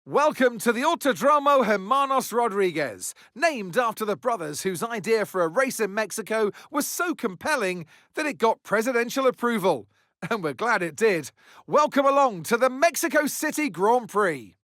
Welcome to the Autódromo Hermanos Rodríguez, named after the brothers whose idea for a race in Mexico was so compelling that it got presidential approval. And we're glad it did. Welcome along to the Mexico City Grand Prix.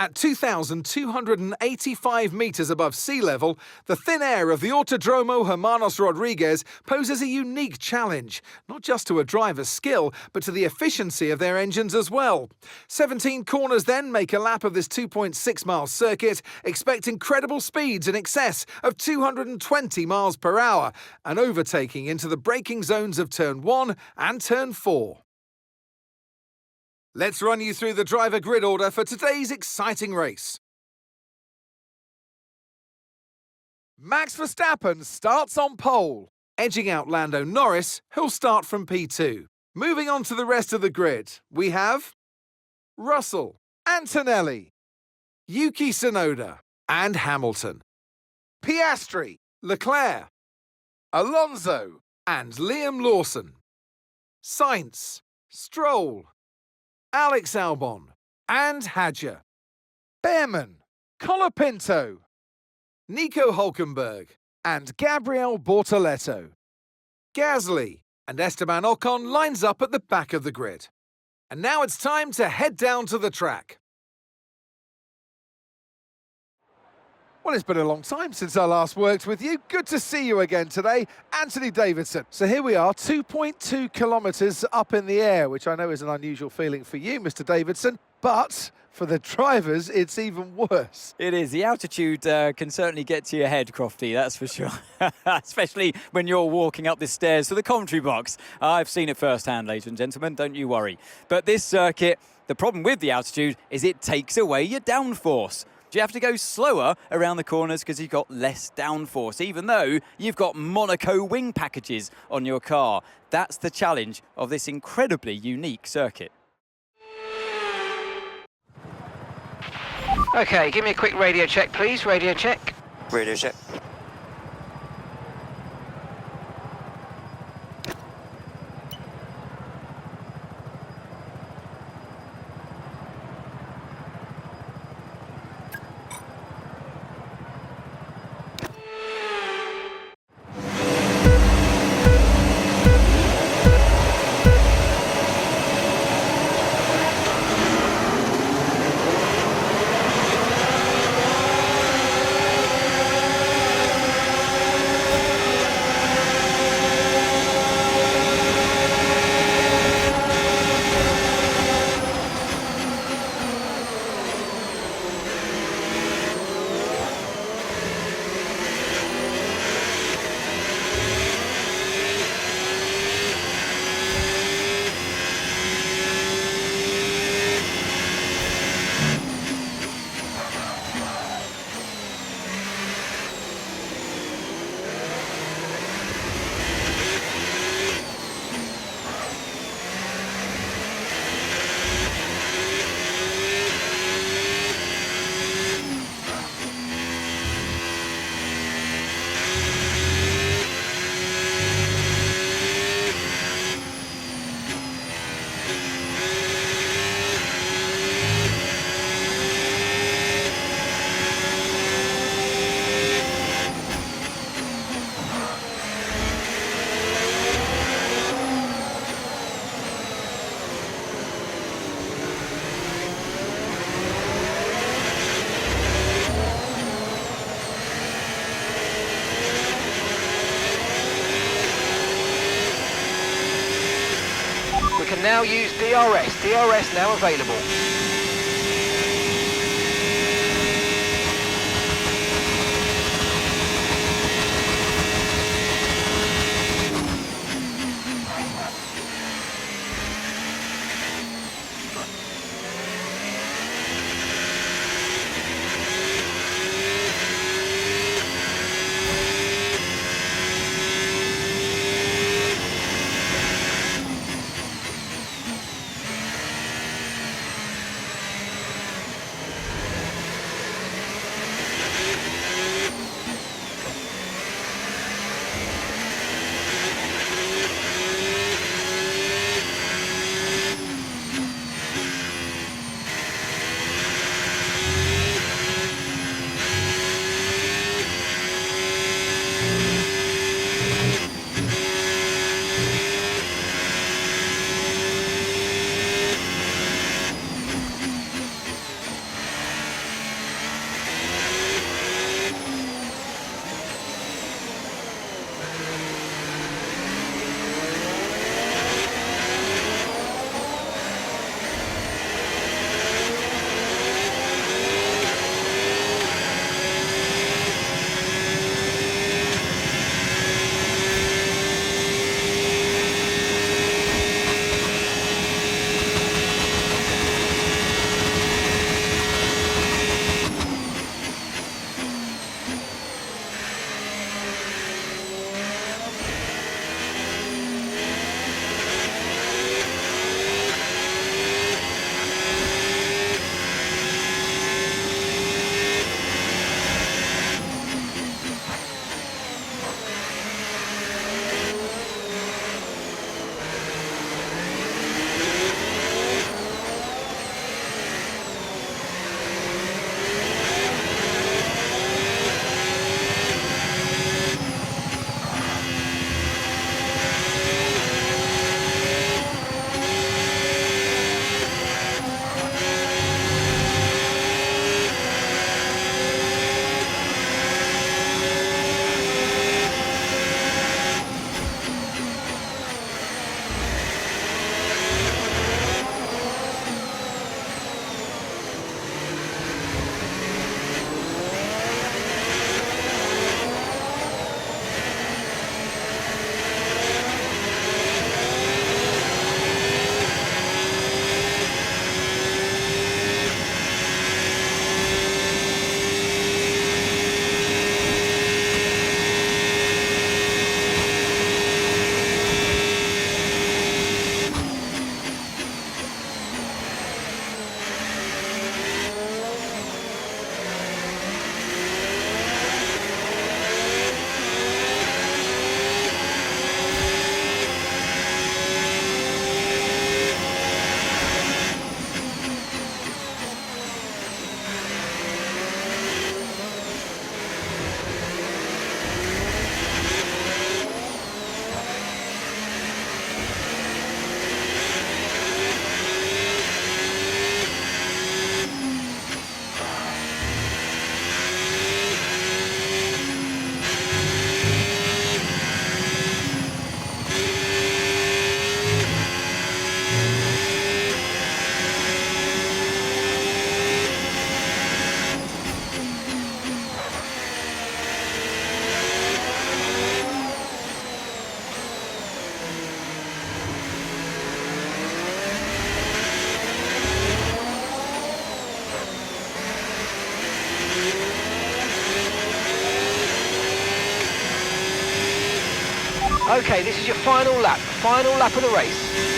At 2,285 metres above sea level, the thin air of the Autódromo Hermanos Rodríguez poses a unique challenge, not just to a driver's skill, but to the efficiency of their engines as well. 17 corners then make a lap of this 2.6-mile circuit. Expect incredible speeds in excess of 220 miles per hour, and overtaking into the braking zones of Turn 1 and Turn 4. Let's run you through the driver grid order for today's exciting race. Max Verstappen starts on pole, edging out Lando Norris, who'll start from P2. Moving on to the rest of the grid, we have Russell, Antonelli, Yuki Tsunoda, and Hamilton. Piastri, Leclerc, Alonso, and Liam Lawson. Sainz, Stroll, Alex Albon, and Hadjar. Behrman, Colapinto, Nico Hülkenberg, and Gabriel Bortoleto. Gasly and Esteban Ocon lines up at the back of the grid. And now it's time to head down to the track. Well, it's been a long time since I last worked with you. Good to see you again today, Anthony Davidson. So here we are, 2.2 kilometres up in the air, which I know is an unusual feeling for you, Mr. Davidson, but for the drivers, it's even worse. It is. The altitude can certainly get to your head, Crofty, that's for sure. Especially when you're walking up the stairs to the commentary box. I've seen it firsthand, ladies and gentlemen, don't you worry. But this circuit, the problem with the altitude is it takes away your downforce. You have to go slower around the corners because you've got less downforce, even though you've got Monaco wing packages on your car. That's the challenge of this incredibly unique circuit. Okay, give me a quick radio check, please. Radio check. Radio check. Can now use DRS. DRS now available. Okay, this is your final lap of the race.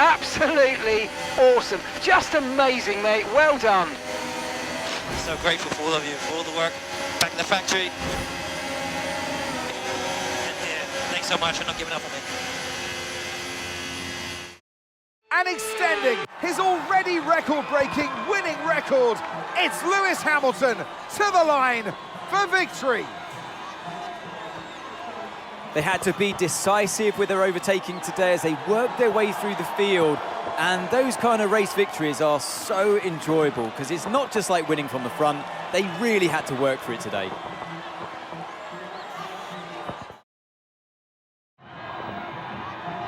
Absolutely awesome. Just amazing, mate. Well done. So grateful for all of you, for all the work back in the factory. And thanks so much for not giving up on me. And extending his already record-breaking winning record, it's Lewis Hamilton to the line for victory. They had to be decisive with their overtaking today as they worked their way through the field. And those kind of race victories are so enjoyable because it's not just like winning from the front. They really had to work for it today.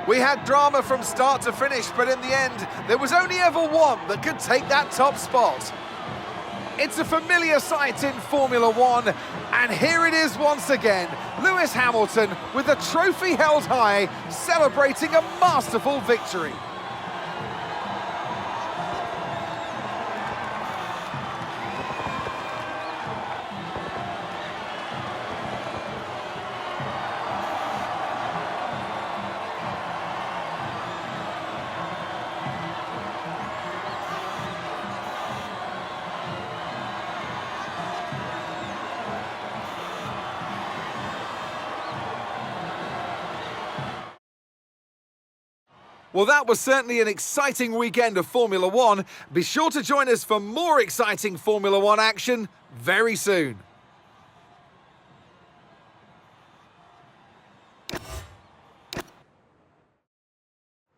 We had drama from start to finish, but in the end, there was only ever one that could take that top spot. It's a familiar sight in Formula One, and here it is once again. Lewis Hamilton, with the trophy held high, celebrating a masterful victory. Well, that was certainly an exciting weekend of Formula One. Be sure to join us for more exciting Formula One action very soon.